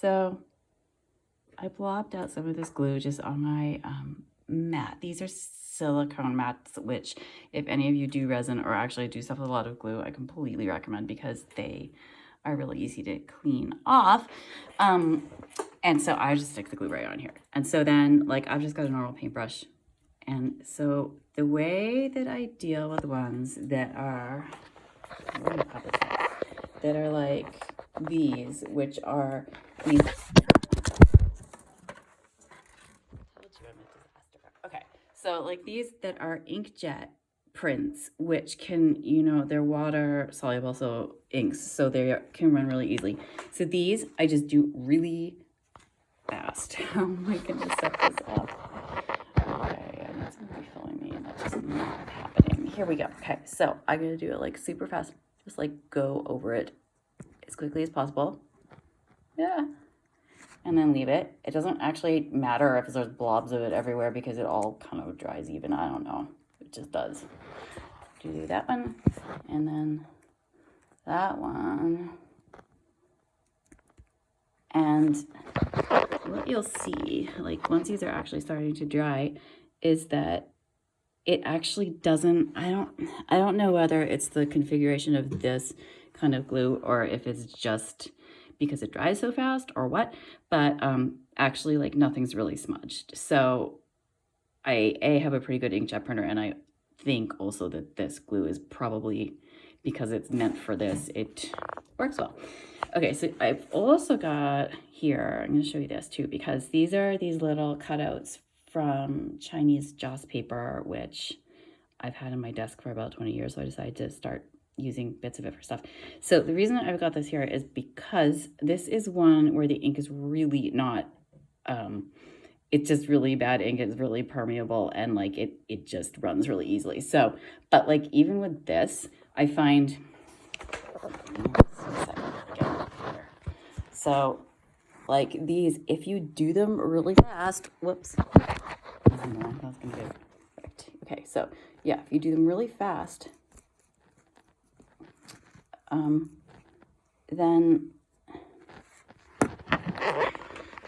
So I blobbed out some of this glue just on my mat. These are silicone mats, which if any of you do resin or actually do stuff with a lot of glue, I completely recommend because they are really easy to clean off. And so I just stick the glue right on here. And so then like I've just got a normal paintbrush. And so the way that I deal with the ones that are, that are like these, which are these. Okay, so like these that are inkjet prints, which can, you know, they're water soluble, so inks, so they can run really easily. So these I just do really fast. Oh my goodness, set this up. Okay, and it's gonna be filling me, and that's just not happening. Here we go. Okay, so I'm gonna do it like super fast, just like go over it as quickly as possible. Yeah. And then leave it. It doesn't actually matter if there's blobs of it everywhere because it all kind of dries even. I don't know. It just does. Do that one. And then that one. And what you'll see, like once these are actually starting to dry, is that it actually doesn't, I don't know whether it's the configuration of this kind of glue or if it's just because it dries so fast or what, but actually like nothing's really smudged. So I have a pretty good inkjet printer, and I think also that this glue is probably, because it's meant for this, it works well. Okay, so I've also got here, I'm gonna show you this too, because these are these little cutouts from Chinese joss paper, which I've had in my desk for about 20 years, so I decided to start using bits of it for stuff. So the reason I've got this here is because this is one where the ink is really not, it's just really bad ink. It's really permeable, and like it just runs really easily. So, but like even with this, I find, so like these, if you do them really fast, whoops, that's gonna be perfect. Okay, so yeah, if you do them really fast, then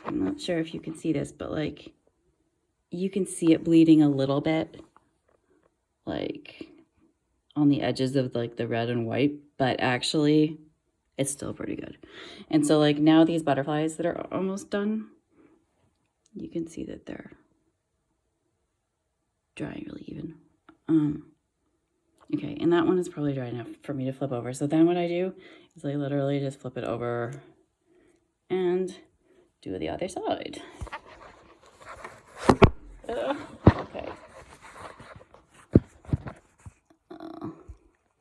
I'm not sure if you can see this, but like you can see it bleeding a little bit, like on the edges of like the red and white, but actually it's still pretty good. And so like now these butterflies that are almost done, you can see that they're drying really even. Okay, and that one is probably dry enough for me to flip over. So then what I do is I literally just flip it over and do the other side. Okay.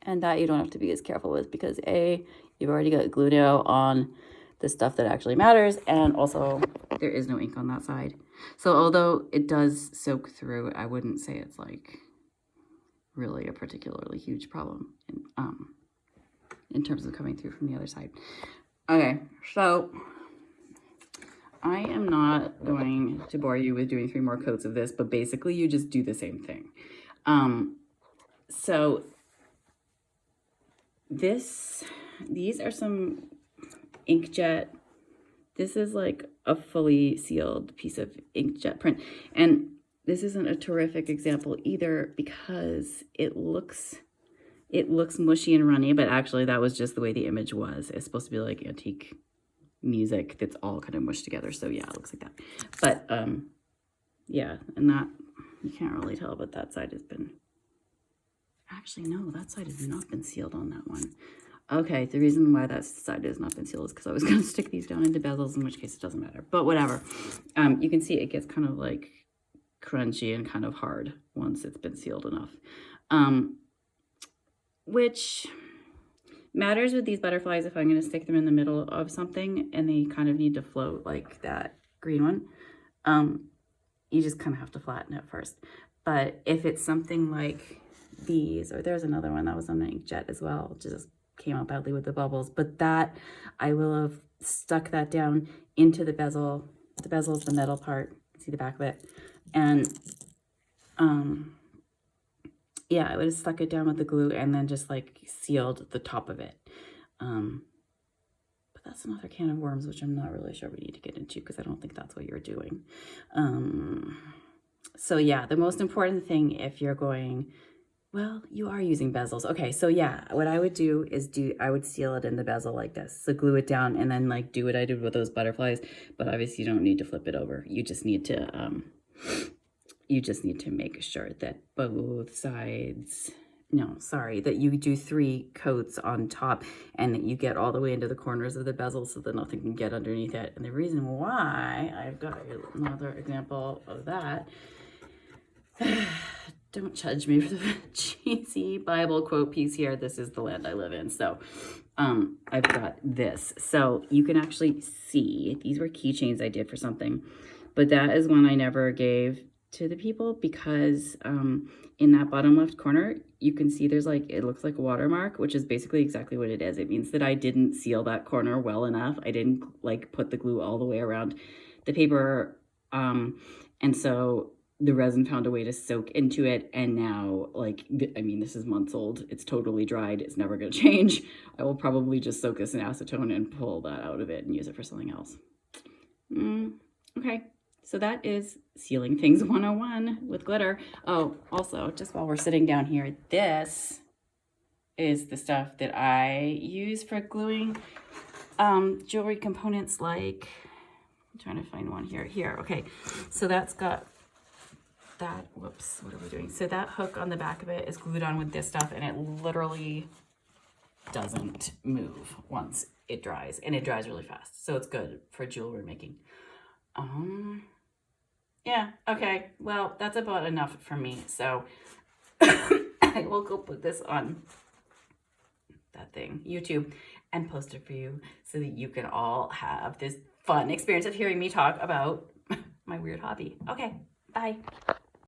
And that you don't have to be as careful with because A, you've already got glue now on the stuff that actually matters, and also there is no ink on that side. So although it does soak through, I wouldn't say it's like really a particularly huge problem in terms of coming through from the other side. Okay, so I am not going to bore you with doing 3 more coats of this, but basically you just do the same thing. So these are some inkjet. This is like a fully sealed piece of inkjet print, and this isn't a terrific example either because it looks mushy and runny, but actually that was just the way the image was. It's supposed to be like antique music that's all kind of mushed together. So yeah, it looks like that. But yeah, and that you can't really tell, but that side has been, actually no, that side has not been sealed on that one. Okay, the reason why that side has not been sealed is because I was going to stick these down into bezels, in which case it doesn't matter. But whatever. You can see it gets kind of like crunchy and kind of hard once it's been sealed enough. Which matters with these butterflies if I'm going to stick them in the middle of something and they kind of need to float like that green one. You just kind of have to flatten it first. But if it's something like these, or there's another one that was on the inkjet as well, just came out badly with the bubbles, but that I will have stuck that down into the bezel. The bezel is the metal part, see the back of it, and yeah, I would have stuck it down with the glue and then just like sealed the top of it. But that's another can of worms, which I'm not really sure we need to get into because I don't think that's what you're doing. So yeah, the most important thing if you're going, well, you are using bezels. Okay, so yeah, what I would do is I would seal it in the bezel like this. So glue it down and then like do what I did with those butterflies, but obviously you don't need to flip it over. You just need to make sure that both sides, no, sorry, that you do 3 coats on top and that you get all the way into the corners of the bezel so that nothing can get underneath it. And the reason why, I've got another example of that. Don't judge me for the cheesy Bible quote piece here. This is the land I live in. So I've got this. So you can actually see, these were keychains I did for something, but that is one I never gave to the people because in that bottom left corner, you can see there's like, it looks like a watermark, which is basically exactly what it is. It means that I didn't seal that corner well enough. I didn't like put the glue all the way around the paper. And so the resin found a way to soak into it, and now, like, I mean, this is months old. It's totally dried. It's never going to change. I will probably just soak this in acetone and pull that out of it and use it for something else. Okay, so that is sealing things 101 with glitter. Oh, also, just while we're sitting down here, this is the stuff that I use for gluing jewelry components like, I'm trying to find one here. Okay, so that's got that, whoops, what are we doing? So that hook on the back of it is glued on with this stuff, and it literally doesn't move once it dries, and it dries really fast. So it's good for jewelry making. Yeah, okay, well, that's about enough for me. So I will go put this on that thing, YouTube, and post it for you so that you can all have this fun experience of hearing me talk about my weird hobby. Okay, bye.